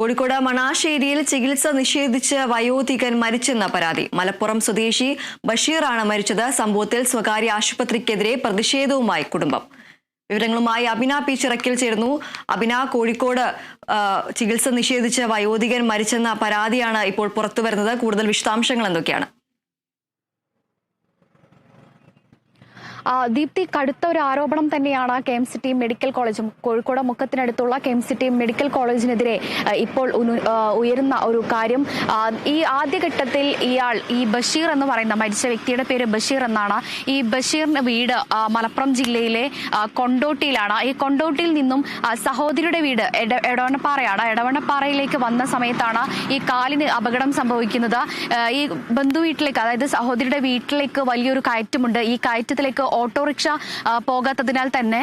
കോഴിക്കോട് മണാശ്ശേരിയിൽ ചികിത്സ നിഷേധിച്ച് വയോധികൻ മരിച്ചെന്ന പരാതി. മലപ്പുറം സ്വദേശി ബഷീറാണ് മരിച്ചത്. സംഭവത്തിൽ സ്വകാര്യ ആശുപത്രിക്കെതിരെ പ്രതിഷേധവുമായി കുടുംബം. വിവരങ്ങളുമായി അബിന പി ചിറക്കിൽ ചേർന്നു. അബിന, കോഴിക്കോട് ചികിത്സ നിഷേധിച്ച് വയോധികൻ മരിച്ചെന്ന പരാതിയാണ് ഇപ്പോൾ പുറത്തുവരുന്നത്. കൂടുതൽ വിശദാംശങ്ങൾ എന്തൊക്കെയാണ്? ദീപ്തി, കടുത്ത ഒരു ആരോപണം തന്നെയാണ് KMCT മെഡിക്കൽ കോളേജും കോഴിക്കോട് മുക്കത്തിനടുത്തുള്ള KMCT മെഡിക്കൽ കോളേജിനെതിരെ ഇപ്പോൾ ഉയരുന്ന ഒരു കാര്യം. ഈ ആദ്യഘട്ടത്തിൽ ഈ ബഷീർ എന്ന് പറയുന്ന മരിച്ച വ്യക്തിയുടെ പേര് ബഷീർ എന്നാണ്. ഈ ബഷീറിന്റെ വീട് മലപ്പുറം ജില്ലയിലെ കൊണ്ടോട്ടിയിലാണ്. ഈ കൊണ്ടോട്ടിയിൽ നിന്നും സഹോദരിയുടെ വീട് എടവണ്ണപ്പാറയാണ്. എടവണ്ണപ്പാറയിലേക്ക് വന്ന സമയത്താണ് ഈ കാലിന് അപകടം സംഭവിക്കുന്നത്. ഈ ബന്ധുവീട്ടിലേക്ക്, അതായത് സഹോദരിയുടെ വീട്ടിലേക്ക് വലിയൊരു കയറ്റമുണ്ട്. ഈ കയറ്റത്തിലേക്ക് ഓട്ടോറിക്ഷ പോകാത്തതിനാൽ തന്നെ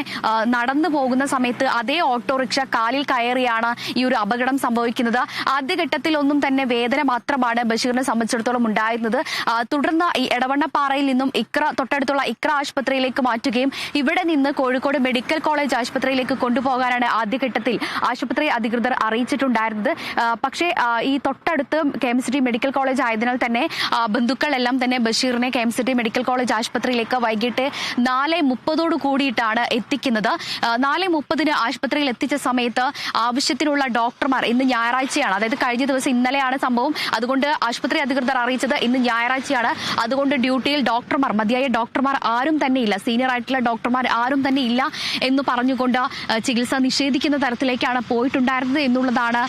നടന്നു പോകുന്ന സമയത്ത് അതേ ഓട്ടോറിക്ഷ കാലിൽ കയറിയാണ് ഈ ഒരു അപകടം സംഭവിക്കുന്നത്. ആദ്യഘട്ടത്തിൽ ഒന്നും തന്നെ വേദന മാത്രമാണ് ബഷീറിനെ സംബന്ധിച്ചിടത്തോളം ഉണ്ടായിരുന്നത്. തുടർന്ന് ഈ എടവണ്ണപ്പാറയിൽ നിന്നും തൊട്ടടുത്തുള്ള ഇക്ര ആശുപത്രിയിലേക്ക് മാറ്റുകയും ഇവിടെ നിന്ന് കോഴിക്കോട് മെഡിക്കൽ കോളേജ് ആശുപത്രിയിലേക്ക് കൊണ്ടുപോകാനാണ് ആദ്യഘട്ടത്തിൽ ആശുപത്രി അധികൃതർ അറിയിച്ചിട്ടുണ്ടായിരുന്നത്. പക്ഷേ ഈ തൊട്ടടുത്ത് KMCT മെഡിക്കൽ കോളേജ് ആയതിനാൽ തന്നെ ബന്ധുക്കളെല്ലാം തന്നെ ബഷീറിനെ KMCT മെഡിക്കൽ കോളേജ് ആശുപത്രിയിലേക്ക് വൈകിട്ട് 4:30 കൂടിയിട്ടാണ് എത്തിക്കുന്നത്. 4:30 ആശുപത്രിയിൽ എത്തിച്ച സമയത്ത് ആവശ്യത്തിനുള്ള ഡോക്ടർമാർ, ഇന്ന് ഞായറാഴ്ചയാണ്, അതായത് കഴിഞ്ഞ ദിവസം ഇന്നലെയാണ് സംഭവം, അതുകൊണ്ട് ആശുപത്രി അധികൃതർ അറിയിച്ചത് ഇന്ന് ഞായറാഴ്ചയാണ്, അതുകൊണ്ട് ഡ്യൂട്ടിയിൽ മതിയായ ഡോക്ടർമാർ ആരും തന്നെ ഇല്ല, സീനിയർ ആയിട്ടുള്ള ഡോക്ടർമാർ ആരും തന്നെ ഇല്ല എന്ന് പറഞ്ഞുകൊണ്ട് ചികിത്സ നിഷേധിക്കുന്ന തരത്തിലേക്കാണ് പോയിട്ടുണ്ടായിരുന്നത് എന്നുള്ളതാണ്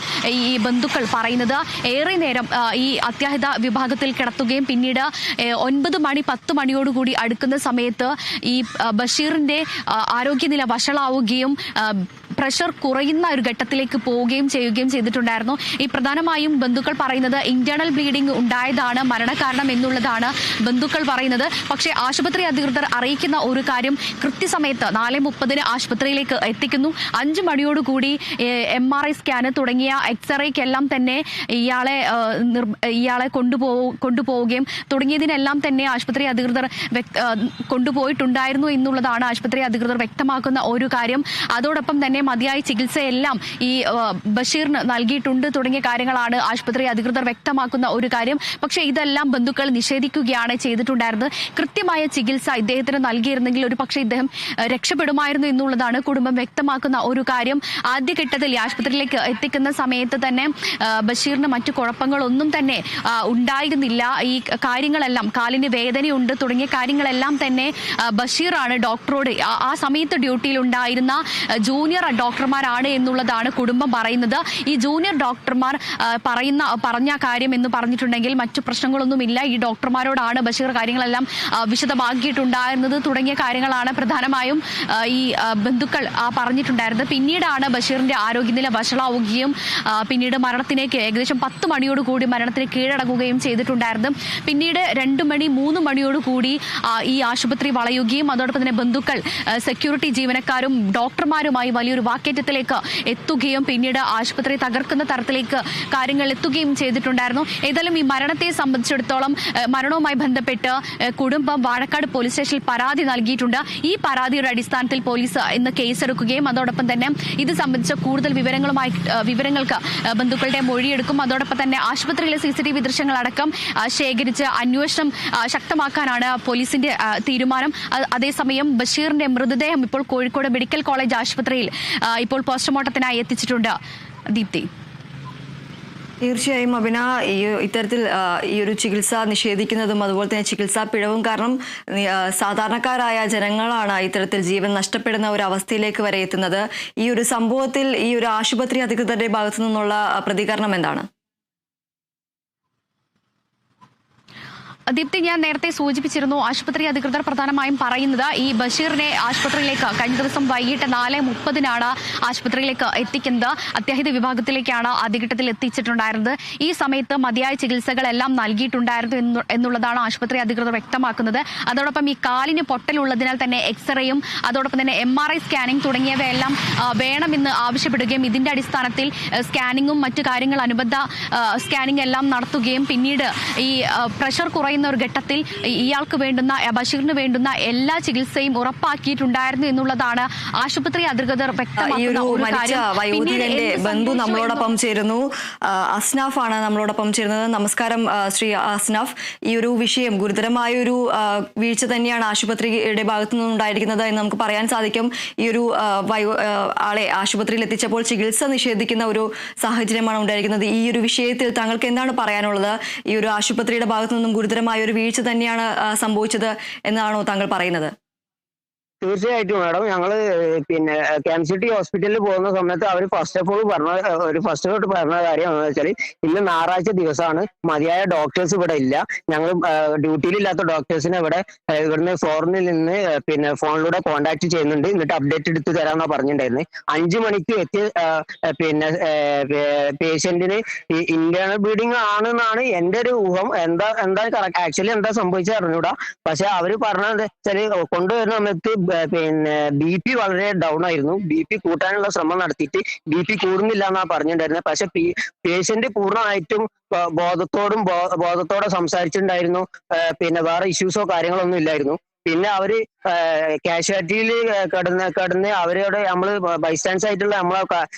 ഈ ബന്ധുക്കൾ പറയുന്നത്. ഏറെ നേരം ഈ അത്യാഹിത വിഭാഗത്തിൽ കിടത്തുകയും പിന്നീട് 9 മണി 10 മണിയോടുകൂടി അടുക്കുന്ന സമയത്ത് ഈ ബഷീറിന്റെ ആരോഗ്യനില വഷളാവുകയും പ്രഷർ കുറയുന്ന ഒരു ഘട്ടത്തിലേക്ക് പോവുകയും ചെയ്തിട്ടുണ്ടായിരുന്നു. ഈ പ്രധാനമായും ബന്ധുക്കൾ പറയുന്നത് ഇന്റേണൽ ബ്ലീഡിംഗ് ഉണ്ടായതാണ് മരണകാരണം എന്നുള്ളതാണ് ബന്ധുക്കൾ പറയുന്നത്. പക്ഷേ ആശുപത്രി അധികൃതർ അറിയിക്കുന്ന ഒരു കാര്യം, കൃത്യസമയത്ത് 4:30 ആശുപത്രിയിലേക്ക് എത്തിക്കുന്നു. 5 മണിയോടുകൂടി MRI സ്കാന് തുടങ്ങിയ എക്സ്റേക്കെല്ലാം തന്നെ ഇയാളെ കൊണ്ടുപോവുകയും തുടങ്ങിയതിനെല്ലാം തന്നെ ആശുപത്രി അധികൃതർ കൊണ്ടുപോയിട്ടുണ്ടായിരുന്നു എന്നുള്ളതാണ് ആശുപത്രി അധികൃതർ വ്യക്തമാക്കുന്ന ഒരു കാര്യം. അതോടൊപ്പം തന്നെ മതിയായ ചികിത്സയെല്ലാം ഈ ബഷീറിന് നൽകിയിട്ടുണ്ട് തുടങ്ങിയ കാര്യങ്ങളാണ് ആശുപത്രി അധികൃതർ വ്യക്തമാക്കുന്ന ഒരു കാര്യം. പക്ഷേ ഇതെല്ലാം ബന്ധുക്കൾ നിഷേധിക്കുകയാണ് ചെയ്തിട്ടുണ്ടായിരുന്നത്. കൃത്യമായ ചികിത്സ ഇദ്ദേഹത്തിന് നൽകിയിരുന്നെങ്കിൽ ഒരു പക്ഷേ ഇദ്ദേഹം രക്ഷപ്പെടുമായിരുന്നു എന്നുള്ളതാണ് കുടുംബം വ്യക്തമാക്കുന്ന ഒരു കാര്യം. ആദ്യഘട്ടത്തിൽ ഈ ആശുപത്രിയിലേക്ക് എത്തിക്കുന്ന സമയത്ത് തന്നെ ബഷീറിന് മറ്റു കുഴപ്പങ്ങളൊന്നും തന്നെ ഉണ്ടായിരുന്നില്ല. ഈ കാര്യങ്ങളെല്ലാം, കാലിന് വേദനയുണ്ട് തുടങ്ങിയ കാര്യങ്ങളെല്ലാം തന്നെ ബഷീറാണ് ഡോക്ടറോട്, ആ സമയത്ത് ഡ്യൂട്ടിയിൽ ഉണ്ടായിരുന്ന ജൂനിയർ ഡോക്ടർമാരാണ് എന്നുള്ളതാണ് കുടുംബം പറയുന്നത്. ഈ ജൂനിയർ ഡോക്ടർമാർ പറഞ്ഞ കാര്യം എന്ന് പറഞ്ഞിട്ടുണ്ടെങ്കിൽ മറ്റു പ്രശ്നങ്ങളൊന്നുമില്ല, ഈ ഡോക്ടർമാരോടാണ് ബഷീർ കാര്യങ്ങളെല്ലാം വിശദമാക്കിയിട്ടുണ്ടായിരുന്നത് തുടങ്ങിയ കാര്യങ്ങളാണ് പ്രധാനമായും ഈ ബന്ധുക്കൾ പറഞ്ഞിട്ടുണ്ടായിരുന്നത്. പിന്നീടാണ് ബഷീറിന്റെ ആരോഗ്യനില വഷളാവുകയും പിന്നീട് മരണത്തിലേക്ക് ഏകദേശം 10 മണിയോടുകൂടി മരണത്തിന് കീഴടങ്ങുകയും ചെയ്തിട്ടുണ്ടായിരുന്നു. പിന്നീട് 2 മണി 3 മണിയോടുകൂടി ഈ ആശുപത്രി വളയുകയും അതോടൊപ്പം തന്നെ ബന്ധുക്കൾ സെക്യൂരിറ്റി ജീവനക്കാരും ഡോക്ടർമാരുമായി വലിയൊരു വാക്കേറ്റത്തിലേക്ക് എത്തുകയും പിന്നീട് ആശുപത്രി തകർക്കുന്ന തരത്തിലേക്ക് കാര്യങ്ങൾ എത്തുകയും ചെയ്തിട്ടുണ്ടായിരുന്നു. ഏതായാലും ഈ മരണത്തെ സംബന്ധിച്ചിടത്തോളം മരണവുമായി ബന്ധപ്പെട്ട് കുടുംബം വാഴക്കാട് പോലീസ് സ്റ്റേഷനിൽ പരാതി നൽകിയിട്ടുണ്ട്. ഈ പരാതിയുടെ അടിസ്ഥാനത്തിൽ പോലീസ് ഇന്ന് കേസെടുക്കുകയും അതോടൊപ്പം തന്നെ ഇത് സംബന്ധിച്ച കൂടുതൽ വിവരങ്ങൾക്ക് ബന്ധുക്കളുടെ മൊഴിയെടുക്കും. അതോടൊപ്പം തന്നെ ആശുപത്രിയിലെ CCTV ദൃശ്യങ്ങളടക്കം ശേഖരിച്ച് അന്വേഷണം ശക്തമാക്കാനാണ് പോലീസിന്റെ തീരുമാനം. അതേസമയം ബഷീറിന്റെ മൃതദേഹം ഇപ്പോൾ കോഴിക്കോട് മെഡിക്കൽ കോളേജ് ആശുപത്രിയിൽ ഇപ്പോൾ പോസ്റ്റ്മോർട്ടത്തിനായി എത്തിച്ചിട്ടുണ്ട്. ദീപ്തി, തീർച്ചയായും അബിന, ഇത്തരത്തിൽ ഈ ഒരു ചികിത്സ നിഷേധിക്കുന്നതും അതുപോലെ തന്നെ ചികിത്സാ പിഴവും കാരണം സാധാരണക്കാരായ ജനങ്ങളാണ് ഇത്തരത്തിൽ ജീവൻ നഷ്ടപ്പെടുന്ന ഒരു അവസ്ഥയിലേക്ക് വരെ എത്തുന്നത്. ഈ ഒരു സംഭവത്തിൽ ഈ ഒരു ആശുപത്രി അധികൃതരുടെ ഭാഗത്തു നിന്നുള്ള പ്രതികരണം എന്താണ്? ദീപ്തി, ഞാൻ നേരത്തെ സൂചിപ്പിച്ചിരുന്നു, ആശുപത്രി അധികൃതർ പ്രധാനമായും പറയുന്നത് ഈ ബഷീറിനെ ആശുപത്രിയിലേക്ക് കഴിഞ്ഞ ദിവസം വൈകിട്ട് 4:30 ആശുപത്രിയിലേക്ക് എത്തിക്കുന്നത്. അത്യാഹിത വിഭാഗത്തിലേക്കാണ് ആദ്യഘട്ടത്തിൽ എത്തിച്ചിട്ടുണ്ടായിരുന്നത്. ഈ സമയത്ത് മതിയായ ചികിത്സകളെല്ലാം നൽകിയിട്ടുണ്ടായിരുന്നു എന്നുള്ളതാണ് ആശുപത്രി അധികൃതർ വ്യക്തമാക്കുന്നത്. അതോടൊപ്പം ഈ കാലിന് പൊട്ടലുള്ളതിനാൽ തന്നെ എക്സ്റേയും അതോടൊപ്പം തന്നെ MRI സ്കാനിംഗ് തുടങ്ങിയവയെല്ലാം വേണമെന്ന് ആവശ്യപ്പെടുകയും ഇതിന്റെ അടിസ്ഥാനത്തിൽ സ്കാനിങ്ങും മറ്റു കാര്യങ്ങൾ അനുബന്ധ സ്കാനിംഗ് എല്ലാം നടത്തുകയും പിന്നീട് ഈ പ്രഷർ കുറയുന്ന പറയുന്ന ഒരു ഘട്ടത്തിൽ ഇയാൾക്ക് വേണ്ടുന്ന ബഷീറിന് വേണ്ടുന്ന എല്ലാ ചികിത്സയും ഉറപ്പാക്കിയിട്ടുണ്ടായിരുന്നു എന്നുള്ളതാണ് ആശുപത്രി അധികൃതർ വ്യക്തമാക്കുന്ന ഒരു കാര്യം. വയോധികന്റെ ബന്ധു നമ്മളോടൊപ്പം ചേരുന്നു. അസ്നാഫ് ആണ് നമ്മളോടൊപ്പം ചേരുന്നത്. നമസ്കാരം ശ്രീ അസ്നാഫ്. ഈ ഒരു വിഷയം ഗുരുതരമായ ഒരു വീഴ്ച തന്നെയാണ് ആശുപത്രിയുടെ ഭാഗത്തു നിന്നുണ്ടായിരിക്കുന്നത് എന്ന് നമുക്ക് പറയാൻ സാധിക്കും. ഈ ഒരു ആളെ ആശുപത്രിയിൽ എത്തിച്ചപ്പോൾ ചികിത്സ നിഷേധിക്കുന്ന ഒരു സാഹചര്യമാണ് ഉണ്ടായിരിക്കുന്നത്. ഈ ഒരു വിഷയത്തിൽ താങ്കൾക്ക് എന്താണ് പറയാനുള്ളത്? ഈ ഒരു ആശുപത്രിയുടെ ഭാഗത്തു നിന്നും ഗുരുതരമായ ഒരു വീഴ്ച തന്നെയാണ് സംഭവിച്ചത് എന്നാണോ താങ്കൾ പറയുന്നത്? തീർച്ചയായിട്ടും മാഡം, ഞങ്ങള് പിന്നെ KMCT ഹോസ്പിറ്റലിൽ പോകുന്ന സമയത്ത് അവർ ഫസ്റ്റ് തൊട്ട് പറഞ്ഞ കാര്യം എന്താണെന്ന് വെച്ചാൽ, ഇന്ന് ഞായറാഴ്ച ദിവസമാണ്, മതിയായ ഡോക്ടേഴ്സ് ഇവിടെ ഇല്ല, ഞങ്ങൾ ഡ്യൂട്ടിയിലില്ലാത്ത ഡോക്ടേഴ്സിനെ ഇവിടുന്ന് ഫോറിനിൽ നിന്ന് പിന്നെ ഫോണിലൂടെ കോൺടാക്ട് ചെയ്യുന്നുണ്ട്, എന്നിട്ട് അപ്ഡേറ്റ് എടുത്ത് തരാമെന്നാണ് പറഞ്ഞിട്ടുണ്ടായിരുന്നത്. 5 മണിക്ക് എത്തിയ പിന്നെ പേഷ്യന്റിന് ഇന്റേണൽ ബ്ലീഡിങ് ആണെന്നാണ് എന്റെ ഒരു ഊഹം. എന്താ ആക്ച്വലി എന്താ സംഭവിച്ചത് അറിഞ്ഞൂടാ. പക്ഷെ അവര് പറഞ്ഞത് വെച്ചാല് കൊണ്ടുവരുന്ന സമയത്ത് പിന്നെ BP വളരെ ഡൗൺ ആയിരുന്നു. BP കൂട്ടാനുള്ള ശ്രമം നടത്തിയിട്ട് BP കൂടുന്നില്ല എന്നാണ് പറഞ്ഞിട്ടുണ്ടായിരുന്നത്. പക്ഷെ പേഷ്യന്റ് പൂർണ്ണമായിട്ടും ബോധത്തോടെ സംസാരിച്ചിട്ടുണ്ടായിരുന്നു. പിന്നെ വേറെ ഇഷ്യൂസോ കാര്യങ്ങളോ ഒന്നും ഇല്ലായിരുന്നു. പിന്നെ അവര് കാഷ്വാലിറ്റിയിൽ കിടന്ന് അവരോട് നമ്മള് ബൈസ്റ്റാൻഡ്സ് ആയിട്ടുള്ള നമ്മളെ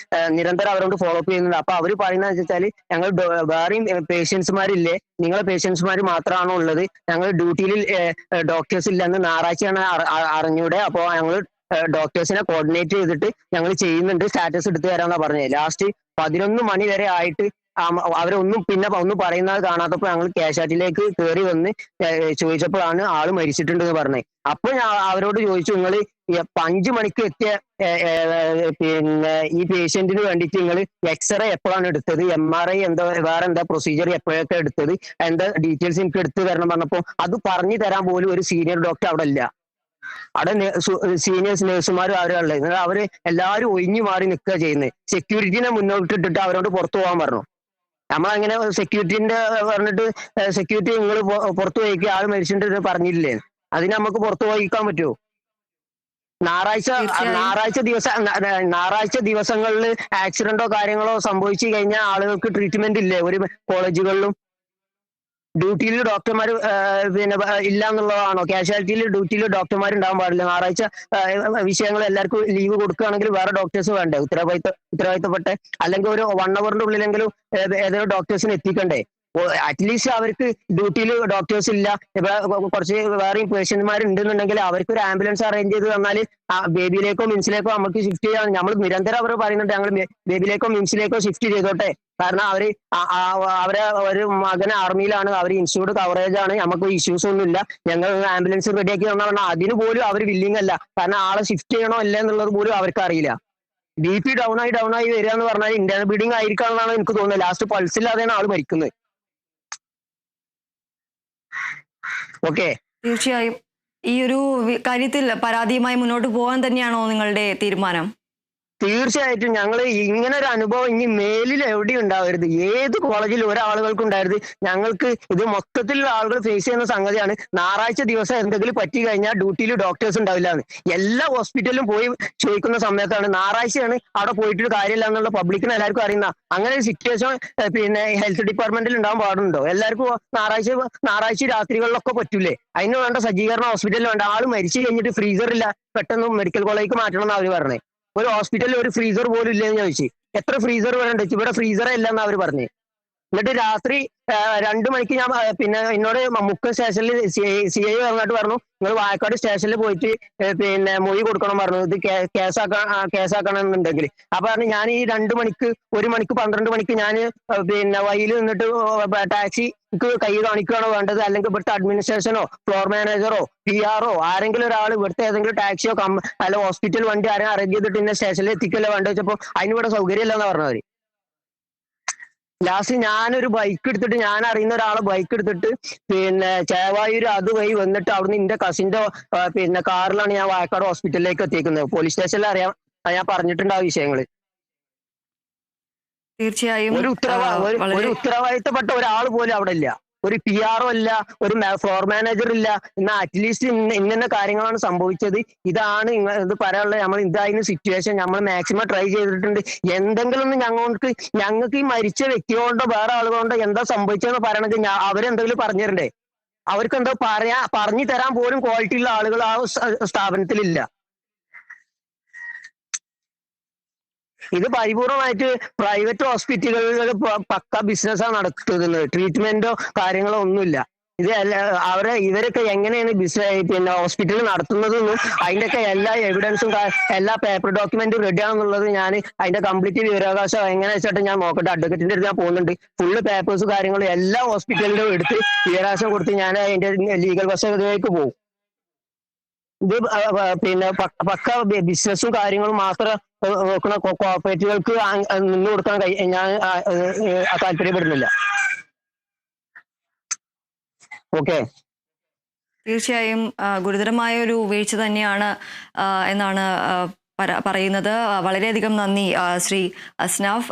നിരന്തരം അവരോട് ഫോളോ അപ്പ് ചെയ്യുന്നുണ്ട്. അപ്പൊ അവര് പറയുന്നത് വെച്ചാൽ, ഞങ്ങൾ വേറെയും പേഷ്യൻസുമാരില്ലേ, നിങ്ങളെ പേഷ്യൻസുമാർ മാത്രമാണോ ഉള്ളത്, ഞങ്ങൾ ഡ്യൂട്ടിയിൽ ഡോക്ടേഴ്സ് ഇല്ലെന്ന് ഞായറാഴ്ചയാണ് അറിഞ്ഞൂടെ. അപ്പോൾ ഞങ്ങൾ ഡോക്ടേഴ്സിനെ കോർഡിനേറ്റ് ചെയ്തിട്ട് ഞങ്ങൾ ചെയ്യുന്നുണ്ട്, സ്റ്റാറ്റസ് എടുത്തു തരാമെന്നാണ് പറഞ്ഞത്. ലാസ്റ്റ് 11 മണി വരെ ആയിട്ട് ഒന്നും പറയുന്നത് കാണാത്തപ്പോൾ ഞങ്ങൾ കാഷ്വാലിറ്റിയിലേക്ക് കയറി വന്ന് ചോദിച്ചപ്പോഴാണ് ആള് മരിച്ചിട്ടുണ്ടെന്ന് പറഞ്ഞത്. അപ്പൊ ഞാൻ അവരോട് ചോദിച്ചു, നിങ്ങൾ 5 മണിക്ക് എത്തിയ പിന്നെ ഈ പേഷ്യന്റിന് വേണ്ടിയിട്ട് നിങ്ങൾ എക്സ്റേ എപ്പോഴാണ് എടുത്തത്, MRI വേറെ എന്താ പ്രൊസീജിയർ എപ്പോഴൊക്കെ എടുത്തത്, എന്താ ഡീറ്റെയിൽസ് എനിക്ക് എടുത്തു തരണം പറഞ്ഞപ്പോ അത് പറഞ്ഞു തരാൻ പോലും ഒരു സീനിയർ ഡോക്ടർ അവിടെ ഇല്ല. അവിടെ സീനിയേഴ്സ് നഴ്സുമാരും അവരുള്ളത്, അവര് എല്ലാവരും ഒഴിഞ്ഞു മാറി നിൽക്കുക ചെയ്യുന്നത്. സെക്യൂരിറ്റിനെ മുന്നോട്ടിട്ടിട്ട് അവരോട് പുറത്തു പോകാൻ പറഞ്ഞു. നമ്മളങ്ങനെ സെക്യൂരിറ്റിന്റെ പറഞ്ഞിട്ട് സെക്യൂരിറ്റി നിങ്ങൾ പുറത്തു പോയിക്കുക, ആൾ മരിച്ചിട്ട് പറഞ്ഞില്ലേ, അതിന് നമുക്ക് പുറത്തു പോയിക്കാൻ പറ്റുമോ? ഞായറാഴ്ച ദിവസങ്ങളിൽ ആക്സിഡന്റോ കാര്യങ്ങളോ സംഭവിച്ചു കഴിഞ്ഞാൽ ആളുകൾക്ക് ട്രീറ്റ്മെന്റ് ഇല്ലേ ഒരു കോളേജുകളിലും? ഡ്യൂട്ടിയിൽ ഡോക്ടർമാർ പിന്നെ ഇല്ല എന്നുള്ളതാണോ? കാഷ്വാലിറ്റിയിൽ ഡ്യൂട്ടിയിൽ ഡോക്ടർമാർ ഉണ്ടാവാൻ പാടില്ല? ഞായറാഴ്ച വിഷയങ്ങൾ എല്ലാവർക്കും ലീവ് കൊടുക്കുകയാണെങ്കിൽ വേറെ ഡോക്ടേഴ്സ് വേണ്ടേ ഉത്തരവാദിത്തപ്പെട്ട? അല്ലെങ്കിൽ ഒരു 1 അവറിന്റെ ഉള്ളിലെങ്കിലും ഏതൊരു ഡോക്ടേഴ്സിന് എത്തിക്കണ്ടേ? അറ്റ്ലീസ്റ്റ് അവർക്ക് ഡ്യൂട്ടിയിൽ ഡോക്ടേഴ്സ് ഇല്ല, ഇവിടെ കുറച്ച് വേറെയും പേഷ്യന്റുമാർ ഉണ്ടെന്നുണ്ടെങ്കിൽ അവർക്ക് ഒരു ആംബുലൻസ് അറേഞ്ച് ചെയ്ത് തന്നാൽ ബേബിയിലേക്കോ മിംസിലേക്കോ നമുക്ക് ഷിഫ്റ്റ് ചെയ്യാൻ. നമ്മൾ നിരന്തരം അവർ പറയുന്നുണ്ട് ഞങ്ങൾ ബേബിയിലേക്കോ മിംസിലേക്കോ ഷിഫ്റ്റ് ചെയ്തോട്ടെ, കാരണം അവരെ ഒരു മകന് ആർമിയിലാണ്, അവർ ഇൻസ്റ്റിറ്റ്യൂട്ട് കവറേജ് ആണ്, നമുക്ക് ഇഷ്യൂസ് ഒന്നും ഇല്ല, ഞങ്ങൾ ആംബുലൻസ് റെഡിയാക്കി തന്നാൽ പറഞ്ഞാൽ അതിന് പോലും അവർ വില്ലിങ് അല്ല. കാരണം ആളെ ഷിഫ്റ്റ് ചെയ്യണോ അല്ല എന്നുള്ളത് പോലും അവർക്ക് അറിയില്ല. BP ഡൗൺ ആയി വരിക എന്ന് പറഞ്ഞാൽ ഇന്റേണൽ ബ്ലീഡിങ് ആയിരിക്കാണെന്നാണ് എനിക്ക് തോന്നുന്നത്. ലാസ്റ്റ് പൾസില്ലാതെയാണ് ആൾ മരിക്കുന്നത്. ഓക്കെ, തീർച്ചയായും ഈ ഒരു കാര്യത്തിൽ പരാതിയുമായി മുന്നോട്ട് പോകാൻ തന്നെയാണോ നിങ്ങളുടെ തീരുമാനം? തീർച്ചയായിട്ടും ഞങ്ങൾ ഇങ്ങനെ ഒരു അനുഭവം ഇനി മേലിൽ എവിടെയും ഉണ്ടാവരുത്. ഏത് കോളേജിൽ ഒരാളുകൾക്കും ഉണ്ടായിരുന്നു. ഞങ്ങൾക്ക് ഇത് മൊത്തത്തിലുള്ള ആളുകൾ ഫേസ് ചെയ്യുന്ന സംഗതിയാണ്. ഞായറാഴ്ച ദിവസം എന്തെങ്കിലും പറ്റി കഴിഞ്ഞാൽ ഡ്യൂട്ടിയിൽ ഡോക്ടേഴ്സ് ഉണ്ടാവില്ല എന്ന് എല്ലാ ഹോസ്പിറ്റലിലും പോയി ചോദിക്കുന്ന സമയത്താണ്. ഞായറാഴ്ചയാണ് അവിടെ പോയിട്ട് കാര്യമില്ല എന്നുള്ള പബ്ലിക്കിന് എല്ലാവർക്കും അറിയുന്ന അങ്ങനെ ഒരു സിറ്റുവേഷൻ പിന്നെ ഹെൽത്ത് ഡിപ്പാർട്ട്മെന്റിൽ ഉണ്ടാകാൻ പാടുണ്ടോ? എല്ലാവർക്കും ഞായറാഴ്ച രാത്രികളിലൊക്കെ പറ്റൂലേ? അതിന് വേണ്ട സജ്ജീകരണം ഹോസ്പിറ്റലിൽ വേണ്ട. ആൾ മരിച്ചു കഴിഞ്ഞിട്ട് ഫ്രീസറില്ല, പെട്ടെന്ന് മെഡിക്കൽ കോളേജിലേക്ക് മാറ്റണം എന്ന് അവർ പറഞ്ഞത്. ഒരു ഹോസ്പിറ്റലിൽ ഒരു ഫ്രീസർ പോലും ഇല്ലെന്ന് ചോദിച്ചു. എത്ര ഫ്രീസർ വേണ്ട? ഇവിടെ ഫ്രീസറേ ഇല്ലെന്ന് അവർ പറഞ്ഞു. എന്നിട്ട് രാത്രി 2 മണിക്ക് ഞാൻ പിന്നെ എന്നോട് മുക്കം സ്റ്റേഷനിൽ CI വന്നിട്ട് പറഞ്ഞു, നിങ്ങൾ വായക്കാട് സ്റ്റേഷനിൽ പോയിട്ട് പിന്നെ മൊഴി കൊടുക്കണം പറഞ്ഞു, ഇത് കേസാക്കണം എന്നുണ്ടെങ്കിൽ. അപ്പൊ പറഞ്ഞു ഞാൻ ഈ 2 മണിക്ക് 1 മണിക്ക് 12 മണിക്ക് ഞാൻ പിന്നെ വഴിയിൽ നിന്നിട്ട് ടാക്സി കൈ കാണിക്കുകയാണോ വേണ്ടത്, അല്ലെങ്കിൽ ഇവിടുത്തെ അഡ്മിനിസ്ട്രേഷനോ ഫ്ലോർ മാനേജറോ PR ആരെങ്കിലും ഒരാൾ ഇവിടുത്തെ ഏതെങ്കിലും ടാക്സിയോ അല്ല ഹോസ്പിറ്റൽ വണ്ടി ആരെയും അറേഞ്ച് ചെയ്തിട്ട് ഇന്ന സ്റ്റേഷനിൽ എത്തിക്കല്ലോ വേണ്ട വെച്ചപ്പോൾ അതിനിവിടെ സൗകര്യം ഇല്ലെന്ന് പറഞ്ഞവര്. ലാസ്റ്റ് ഞാനൊരു ബൈക്ക് എടുത്തിട്ട്, ഞാൻ അറിയുന്ന ഒരാളെ ബൈക്ക് എടുത്തിട്ട് പിന്നെ ചേവായൂർ അതുവഴി വന്നിട്ട് അവിടുന്ന് എന്റെ കസിന്റെ പിന്നെ കാറിലാണ് ഞാൻ വായക്കാട് ഹോസ്പിറ്റലിലേക്ക് എത്തിക്കുന്നത്. പോലീസ് സ്റ്റേഷനിൽ അറിയാം, ഞാൻ പറഞ്ഞിട്ടുണ്ട് ആ വിഷയങ്ങള്. തീർച്ചയായും ഒരു ഉത്തരവാദിത്തപ്പെട്ട ഒരാൾ പോലും അവിടെ ഇല്ല. ഒരു PR അല്ല, ഒരു ഫ്ലോർ മാനേജർ ഇല്ല. എന്നാൽ അറ്റ്ലീസ്റ്റ് ഇന്ന കാര്യങ്ങളാണ് സംഭവിച്ചത്, ഇതാണ് ഇത് പറയാനുള്ളത്. നമ്മൾ ഇതായിരുന്നു സിറ്റുവേഷൻ, നമ്മൾ മാക്സിമം ട്രൈ ചെയ്തിട്ടുണ്ട്. എന്തെങ്കിലും ഒന്ന് ഞങ്ങൾക്ക് ഈ മരിച്ച വ്യക്തികളുണ്ടോ വേറെ ആളുകളുണ്ടോ എന്താ സംഭവിച്ചതെന്ന് പറയണമെങ്കിൽ അവരെന്തെങ്കിലും പറഞ്ഞു തരണ്ടേ? അവർക്ക് എന്തോ പറഞ്ഞു തരാൻ പോലും ക്വാളിറ്റി ഉള്ള ആളുകൾ ആ സ്ഥാപനത്തിലില്ല. ഇത് പരിപൂർണമായിട്ട് പ്രൈവറ്റ് ഹോസ്പിറ്റലുകളിൽ പക്ക ബിസിനസ്സാണ് നടത്തുന്നത്. ട്രീറ്റ്മെന്റോ കാര്യങ്ങളോ ഒന്നുമില്ല. ഇത് ഇവരൊക്കെ എങ്ങനെയാണ് പിന്നെ ഹോസ്പിറ്റൽ നടത്തുന്നതെന്നും അതിന്റെയൊക്കെ എല്ലാ എവിഡൻസും എല്ലാ പേപ്പർ ഡോക്യുമെന്റും റെഡി ആണെന്നുള്ളത് ഞാൻ അതിന്റെ കംപ്ലീറ്റ് വിവരാവകാശം എങ്ങനെ വെച്ചിട്ട് ഞാൻ നോക്കട്ടെ. അഡ്വക്കേറ്റിന്റെ അടുത്ത് ഞാൻ പോകുന്നുണ്ട്. ഫുള്ള് പേപ്പേഴ്സ് കാര്യങ്ങളും എല്ലാ ഹോസ്പിറ്റലിലും എടുത്ത് വിവരാവകാശം കൊടുത്ത് ഞാൻ അതിന്റെ ലീഗൽ വശത്തിലേക്ക് പോകും. ഇത് പിന്നെ പക്ക ബിസിനസ്സും കാര്യങ്ങളും മാത്രം നോക്കുന്ന കോർപ്പറേറ്റുകൾക്ക് നിന്ന് കൊടുക്കാൻ ഞാൻ താല്പര്യപ്പെടുന്നില്ല. ഓക്കെ, തീർച്ചയായും ഗുരുതരമായ ഒരു വീഴ്ച തന്നെയാണ് എന്നാണ് പറയുന്നത്. വളരെയധികം നന്ദി ശ്രീ അസ്നാഫ്.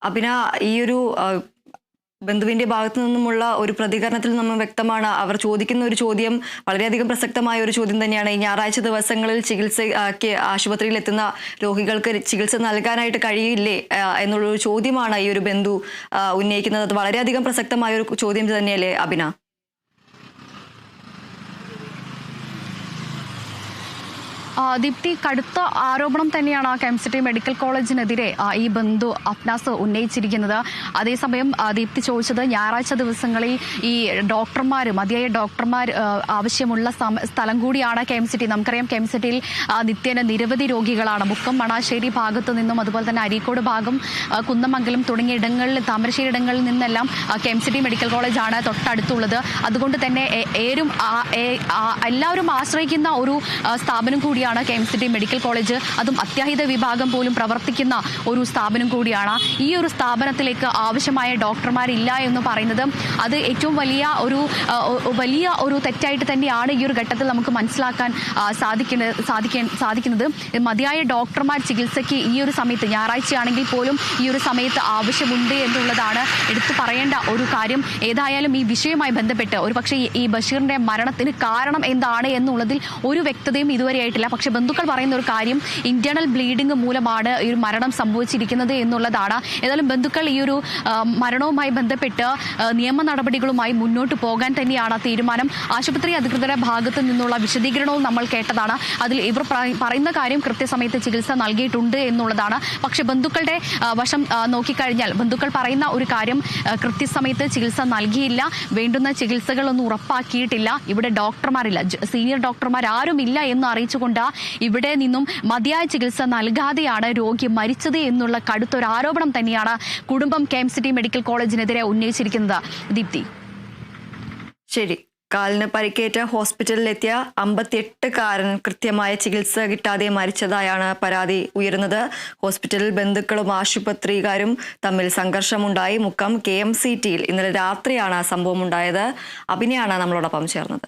അഭിന, ഈ ഒരു ബന്ധുവിന്റെ ഭാഗത്തു നിന്നുമുള്ള ഒരു പ്രതികരണത്തിൽ നമ്മൾ വ്യക്തമാണ്. അവർ ചോദിക്കുന്ന ഒരു ചോദ്യം വളരെയധികം പ്രസക്തമായ ഒരു ചോദ്യം തന്നെയാണ്. ഈ ഞായറാഴ്ച ദിവസങ്ങളിൽ ചികിത്സയ്ക്ക് ആശുപത്രിയിൽ എത്തുന്ന രോഗികൾക്ക് ചികിത്സ നൽകാനായിട്ട് കഴിയില്ലേ എന്നുള്ളൊരു ചോദ്യമാണ് ഈ ഒരു ബന്ധു ഉന്നയിക്കുന്നത്. അത് വളരെയധികം പ്രസക്തമായ ഒരു ചോദ്യം തന്നെയല്ലേ അഭിന? ദീപ്തി, കടുത്ത ആരോപണം തന്നെയാണ് KMCT മെഡിക്കൽ കോളേജിനെതിരെ ഈ ബന്ധു അഫ്നാസ് ഉന്നയിച്ചിരിക്കുന്നത്. അതേസമയം ദീപ്തി ചോദിച്ചത് ഞായറാഴ്ച ദിവസങ്ങളിൽ ഈ മതിയായ ഡോക്ടർമാർ ആവശ്യമുള്ള സ്ഥലം കൂടിയാണ് KMCT. നമുക്കറിയാം KMCTയിൽ നിത്യേന നിരവധി രോഗികളാണ്. മുക്കം, മണാശ്ശേരി ഭാഗത്തു നിന്നും അതുപോലെ തന്നെ അരീക്കോട് ഭാഗം, കുന്നമംഗലം തുടങ്ങിയ ഇടങ്ങളിൽ, താമരശ്ശേരി ഇടങ്ങളിൽ നിന്നെല്ലാം KMCT മെഡിക്കൽ കോളേജാണ് തൊട്ടടുത്തുള്ളത്. അതുകൊണ്ട് തന്നെ എല്ലാവരും ആശ്രയിക്കുന്ന ഒരു സ്ഥാപനം കൂടിയാണ് KMCT മെഡിക്കൽ കോളേജ്. അതും അത്യാഹിത വിഭാഗം പോലും പ്രവർത്തിക്കുന്ന ഒരു സ്ഥാപനം കൂടിയാണ്. ഈ ഒരു സ്ഥാപനത്തിലേക്ക് ആവശ്യമായ ഡോക്ടർമാരില്ല എന്ന് പറയുന്നത് അത് ഏറ്റവും വലിയ ഒരു തെറ്റായിട്ട് തന്നെയാണ് ഈ ഒരു ഘട്ടത്തിൽ നമുക്ക് മനസ്സിലാക്കാൻ സാധിക്കുന്നത്. മതിയായ ഡോക്ടർമാർ ചികിത്സയ്ക്ക് ഈ ഒരു സമയത്ത്, ഞായറാഴ്ചയാണെങ്കിൽ പോലും ഈ ഒരു സമയത്ത് ആവശ്യമുണ്ട് എന്നുള്ളതാണ് എടുത്തു പറയേണ്ട ഒരു കാര്യം. ഏതായാലും ഈ വിഷയവുമായി ബന്ധപ്പെട്ട് ഒരുപക്ഷെ ഈ ബഷീറിന്റെ മരണത്തിന് കാരണം എന്താണ് എന്നുള്ളതിൽ ഒരു വ്യക്തതയും ഇതുവരെയായിട്ടില്ല. പക്ഷെ ബന്ധുക്കൾ പറയുന്ന ഒരു കാര്യം ഇന്റേണൽ ബ്ലീഡിംഗ് മൂലമാണ് ഈ ഒരു മരണം സംഭവിച്ചിരിക്കുന്നത് എന്നുള്ളതാണ്. ഏതായാലും ബന്ധുക്കൾ ഈ ഒരു മരണവുമായി ബന്ധപ്പെട്ട് നിയമ നടപടികളുമായി മുന്നോട്ട് പോകാൻ തന്നെയാണ് തീരുമാനം. ആശുപത്രി അധികൃതരുടെ ഭാഗത്തു നിന്നുള്ള വിശദീകരണവും നമ്മൾ കേട്ടതാണ്. അതിൽ ഇവർ പറയുന്ന കാര്യം കൃത്യസമയത്ത് ചികിത്സ നൽകിയിട്ടുണ്ട് എന്നുള്ളതാണ്. പക്ഷെ ബന്ധുക്കളുടെ വശം നോക്കിക്കഴിഞ്ഞാൽ ബന്ധുക്കൾ പറയുന്ന ഒരു കാര്യം, കൃത്യസമയത്ത് ചികിത്സ നൽകിയില്ല, വേണ്ടുന്ന ചികിത്സകളൊന്നും ഉറപ്പാക്കിയിട്ടില്ല, ഇവിടെ ഡോക്ടർമാരില്ല, സീനിയർ ഡോക്ടർമാർ ആരുമില്ല എന്ന് അറിയിച്ചുകൊണ്ട് ഇവിടെ നിന്നും മതിയായ ചികിത്സ നൽകാതെയാണ് രോഗി മരിച്ചത് എന്നുള്ള കടുത്തൊരു ആരോപണം തന്നെയാണ് കുടുംബം KMCT മെഡിക്കൽ കോളേജിനെതിരെ ഉന്നയിച്ചിരിക്കുന്നത്. ദീപ്തി, ശരി. കാലിന് പരിക്കേറ്റ ഹോസ്പിറ്റലിലെത്തിയ 58-കാരൻ കൃത്യമായ ചികിത്സ കിട്ടാതെ മരിച്ചതായാണ് പരാതി ഉയരുന്നത്. ഹോസ്പിറ്റലിൽ ബന്ധുക്കളും ആശുപത്രിക്കാരും തമ്മിൽ സംഘർഷമുണ്ടായി. മുക്കം KMCTയിൽ ഇന്നലെ രാത്രിയാണ് സംഭവം ഉണ്ടായത്. അഭിനയാണ് നമ്മളോടൊപ്പം ചേർന്നത്.